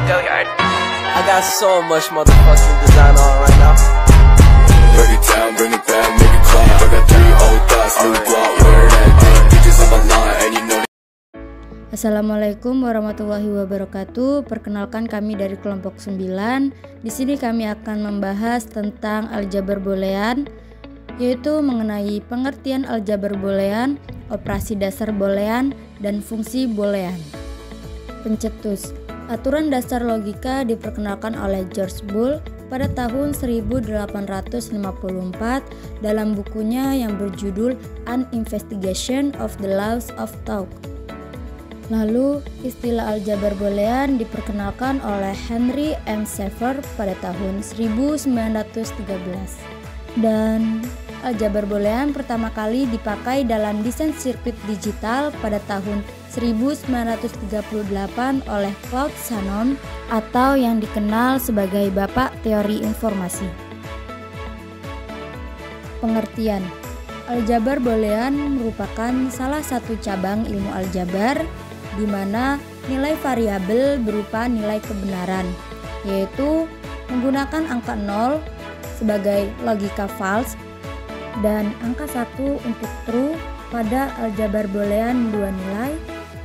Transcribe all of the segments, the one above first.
Go yard. I got so much motherfucking design on right now. Break it down, bring it back, make it clap. I got 3 old thoughts, new block, where that thing. Bitches on my line, and you know. Assalamualaikum warahmatullahi wabarakatuh. Perkenalkan, kami dari kelompok 9. Di sini kami akan membahas tentang aljabar boolean, yaitu mengenai pengertian aljabar boolean, operasi dasar boolean, dan fungsi boolean. Pencetus. Aturan dasar logika diperkenalkan oleh George Boole pada tahun 1854 dalam bukunya yang berjudul An Investigation of the Laws of Thought. Lalu, istilah aljabar boolean diperkenalkan oleh Henry M. Schaeffer pada tahun 1913. Dan aljabar boolean pertama kali dipakai dalam desain sirkuit digital pada tahun 1938 oleh Claude Shannon atau yang dikenal sebagai Bapak Teori Informasi. Pengertian. Aljabar boolean merupakan salah satu cabang ilmu aljabar di mana nilai variabel berupa nilai kebenaran, yaitu menggunakan angka 0 sebagai logika false dan angka 1 untuk true pada aljabar boolean 2 nilai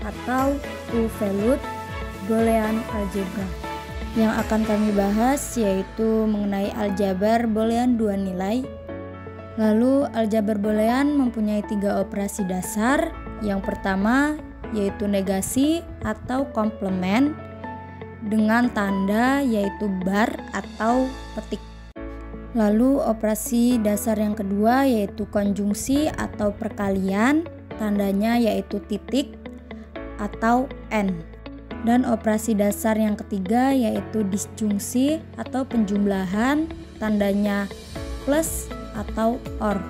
atau two-valued boolean algebra. Yang akan kami bahas yaitu mengenai aljabar boolean 2 nilai. Lalu, aljabar boolean mempunyai 3 operasi dasar. Yang pertama yaitu negasi atau komplement dengan tanda yaitu bar atau petik. Lalu operasi dasar yang kedua yaitu konjungsi atau perkalian, tandanya yaitu titik atau n. Dan operasi dasar yang ketiga yaitu disjungsi atau penjumlahan, tandanya plus atau or.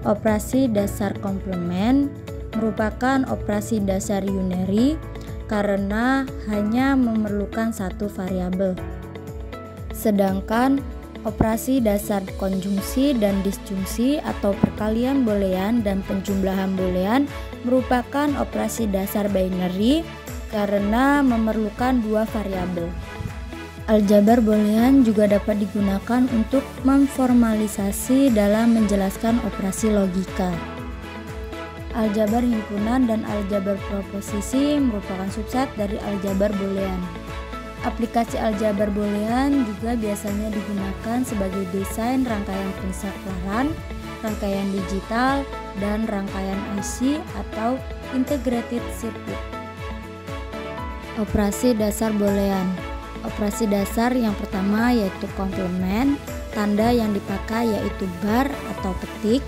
Operasi dasar komplement merupakan operasi dasar unary karena hanya memerlukan satu variabel. Sedangkan operasi dasar konjungsi dan disjungsi atau perkalian boolean dan penjumlahan boolean merupakan operasi dasar binary karena memerlukan 2 variabel. Aljabar boolean juga dapat digunakan untuk memformalisasi dalam menjelaskan operasi logika. Aljabar himpunan dan aljabar proposisi merupakan subset dari aljabar boolean. Aplikasi aljabar boolean juga biasanya digunakan sebagai desain rangkaian pensaklaran, rangkaian digital, dan rangkaian IC atau integrated circuit. Operasi dasar boolean. Operasi dasar yang pertama yaitu komplement, tanda yang dipakai yaitu bar atau petik.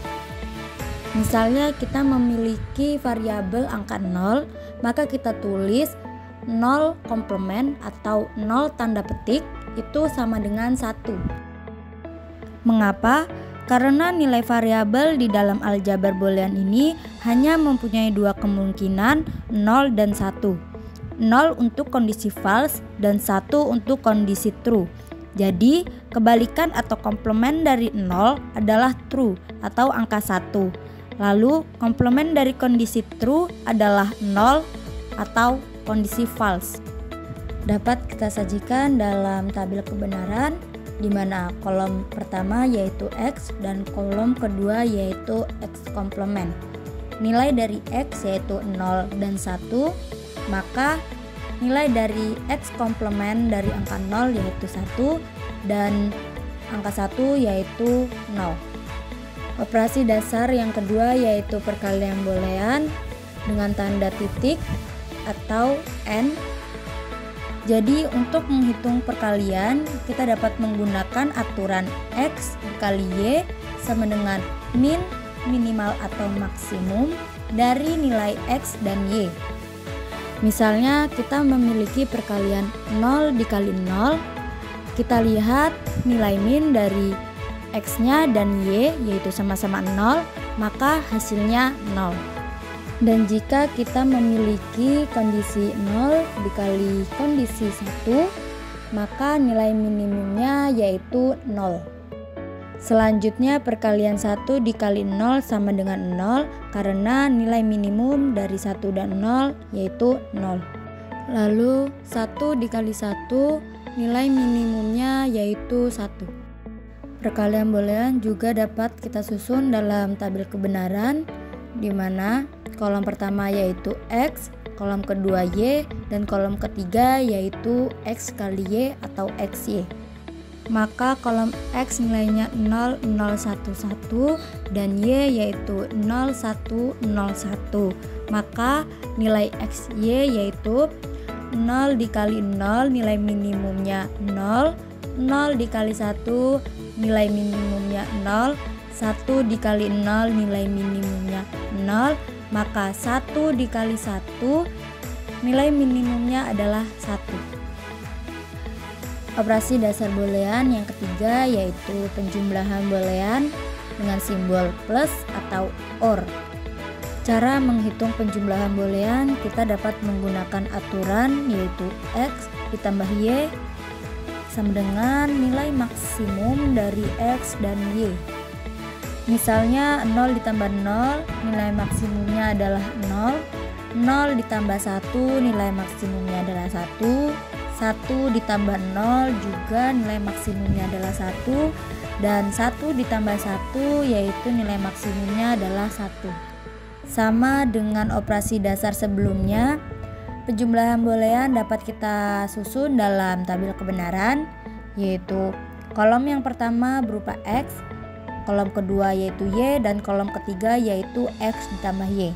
Misalnya kita memiliki variabel angka 0, maka kita tulis 0 komplement atau 0 tanda petik itu sama dengan 1. Mengapa? Karena nilai variabel di dalam aljabar boolean ini hanya mempunyai 2 kemungkinan, 0 dan 1. 0 untuk kondisi false dan 1 untuk kondisi true. Jadi, kebalikan atau komplement dari 0 adalah true atau angka 1. Lalu, komplement dari kondisi true adalah 0 atau kondisi false. Dapat kita sajikan dalam tabel kebenaran di mana kolom pertama yaitu X dan kolom kedua yaitu X komplement. Nilai dari X yaitu 0 dan 1, maka nilai dari X komplement dari angka 0 yaitu 1 dan angka 1 yaitu 0. Operasi dasar yang kedua yaitu perkalian boolean dengan tanda titik atau n. Jadi untuk menghitung perkalian kita dapat menggunakan aturan X dikali Y sama dengan min, minimal atau maksimum dari nilai X dan Y. Misalnya kita memiliki perkalian 0 dikali 0, kita lihat nilai min dari X-nya dan Y yaitu sama-sama 0, maka hasilnya 0. Dan jika kita memiliki kondisi 0 dikali kondisi 1, maka nilai minimumnya yaitu 0. Selanjutnya perkalian 1 dikali 0 sama dengan 0 karena nilai minimum dari 1 dan 0 yaitu 0. Lalu 1 dikali 1 nilai minimumnya yaitu 1. Perkalian boolean juga dapat kita susun dalam tabel kebenaran, di mana kolom pertama yaitu X, kolom kedua Y, dan kolom ketiga yaitu X kali Y atau XY. Maka kolom X nilainya 0, 0, 1, 1 dan Y yaitu 0, 1, 0, 1. Maka nilai XY yaitu 0 dikali 0 nilai minimumnya 0, 0 dikali 1 nilai minimumnya 0, 1 dikali 0 nilai minimumnya 0. Maka 1 dikali 1 nilai minimumnya adalah 1. Operasi dasar boolean yang ketiga yaitu penjumlahan boolean dengan simbol plus atau OR. Cara menghitung penjumlahan boolean kita dapat menggunakan aturan yaitu X ditambah Y sama dengan nilai maksimum dari X dan Y. Misalnya 0 ditambah 0 nilai maksimumnya adalah 0, 0 ditambah 1 nilai maksimumnya adalah 1, 1 ditambah 0 juga nilai maksimumnya adalah 1, dan 1 ditambah 1 yaitu nilai maksimumnya adalah 1. Sama dengan operasi dasar sebelumnya, penjumlahan boolean dapat kita susun dalam tabel kebenaran, yaitu kolom yang pertama berupa X, kolom kedua yaitu Y, dan kolom ketiga yaitu X ditambah Y.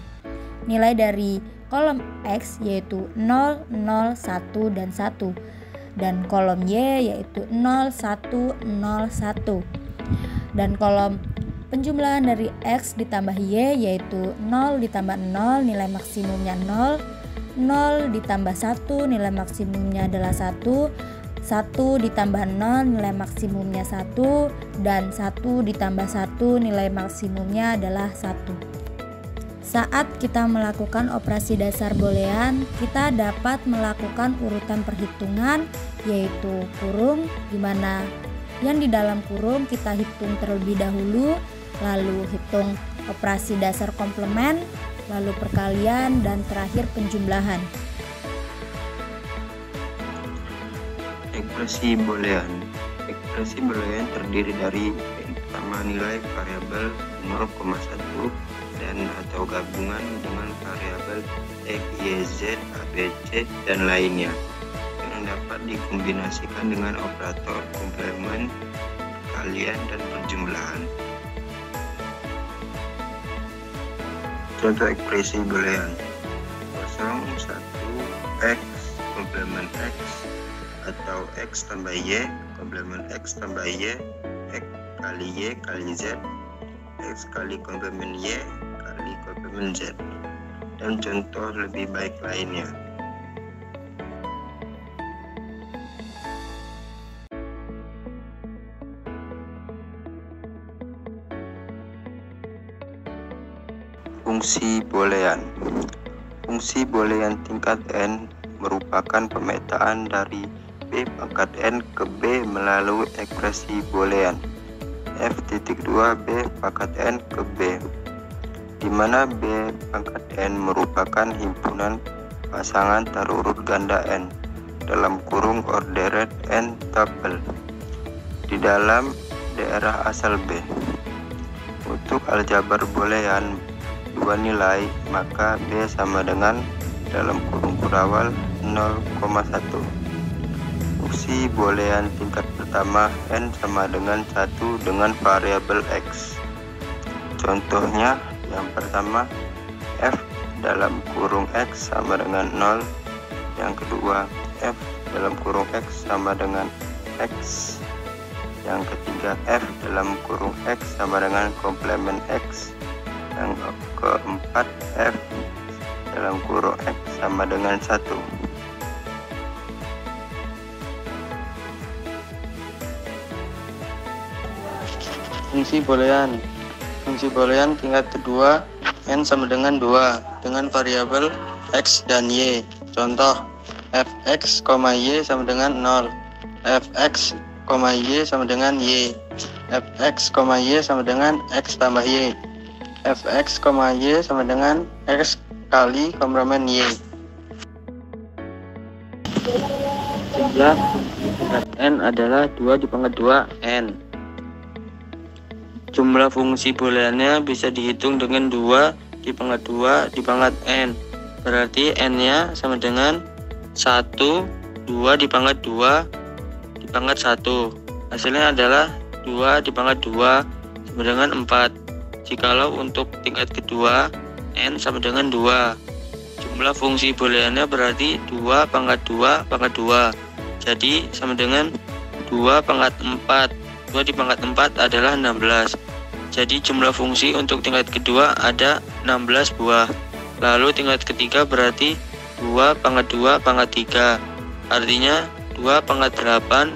Nilai dari kolom X yaitu 0, 0, 1, dan 1, dan kolom Y yaitu 0, 1, 0, 1. Dan kolom penjumlahan dari X ditambah Y yaitu 0 ditambah 0 nilai maksimumnya 0, 0 ditambah 1 nilai maksimumnya adalah 1, 1 ditambah 0 nilai maksimumnya 1, dan 1 ditambah 1 nilai maksimumnya adalah 1. Saat kita melakukan operasi dasar boolean, kita dapat melakukan urutan perhitungan yaitu kurung, di mana yang di dalam kurung kita hitung terlebih dahulu, lalu hitung operasi dasar komplement, lalu perkalian, dan terakhir penjumlahan. Ekspresi boolean. Ekspresi boolean terdiri dari yang pertama nilai variabel 0,1 dan atau gabungan dengan variabel X, Y, Z, A, B, C, dan lainnya yang dapat dikombinasikan dengan operator komplement, perkalian, dan penjumlahan. Contoh ekspresi boolean: 0, 1, X komplement X, atau X tambah Y komplement X tambah Y, X kali Y kali Z, X kali komplement Y kali komplement Z, dan contoh lebih baik lainnya. Fungsi boolean. Fungsi boolean tingkat n merupakan pemetaan dari B pangkat n ke B melalui ekspresi boolean f.2 B pangkat n ke B, di mana B pangkat n merupakan himpunan pasangan terurut ganda n dalam kurung ordered n tuple di dalam daerah asal B. Untuk aljabar boolean dua nilai, maka B sama dengan dalam kurung kurawal 0,1. Fungsi boolean tingkat pertama n sama dengan 1 dengan variabel X. Contohnya yang pertama f dalam kurung X sama dengan 0, yang kedua f dalam kurung X sama dengan X, yang ketiga f dalam kurung X sama dengan komplement X, yang keempat f dalam kurung X sama dengan 1. Fungsi boolean. Fungsi boolean tingkat kedua n sama dengan 2 dengan variabel X dan Y. Contoh fx, y sama dengan 0, fx, y sama dengan y, fx, y sama dengan x tambah y, fx, y sama dengan x kali komplement y. Jumlah pangkat n adalah 2 dipangkat 2 n. Jumlah fungsi booleannya bisa dihitung dengan 2 dipangkat 2 dipangkat n. Berarti n-nya sama dengan 1, 2 dipangkat 2 dipangkat 1. Hasilnya adalah 2 dipangkat 2 sama dengan 4. Jikalau untuk tingkat kedua, n sama dengan 2. Jumlah fungsi booleannya berarti 2 pangkat 2 pangkat 2. Jadi sama dengan 2 pangkat 4. 2 dipangkat 4 adalah 16. Jadi jumlah fungsi untuk tingkat kedua ada 16 buah. Lalu tingkat ketiga berarti 2 pangkat 2 pangkat 3. Artinya 2 pangkat 8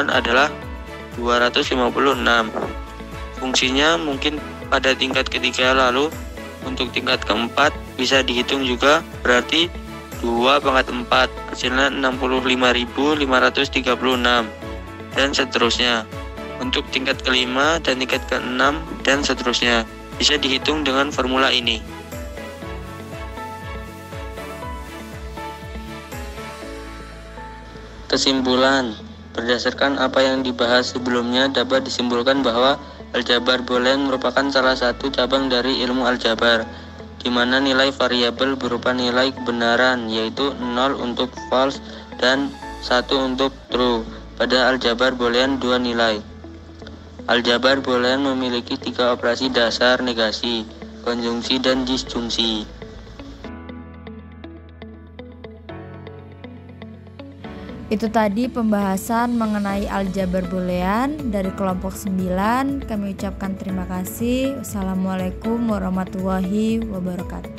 adalah 256. Fungsinya mungkin pada tingkat ketiga. Lalu untuk tingkat keempat bisa dihitung juga, berarti 2 pangkat 4 hasilnya 65.536 dan seterusnya. Untuk tingkat kelima dan tingkat keenam dan seterusnya bisa dihitung dengan formula ini. Kesimpulan, berdasarkan apa yang dibahas sebelumnya dapat disimpulkan bahwa aljabar boolean merupakan salah satu cabang dari ilmu aljabar, di mana nilai variabel berupa nilai kebenaran, yaitu 0 untuk false dan 1 untuk true. Pada aljabar boolean 2 nilai. Aljabar boolean memiliki 3 operasi dasar: negasi, konjungsi, dan disjungsi. Itu tadi pembahasan mengenai aljabar boolean dari kelompok 9. Kami ucapkan terima kasih. Wassalamualaikum warahmatullahi wabarakatuh.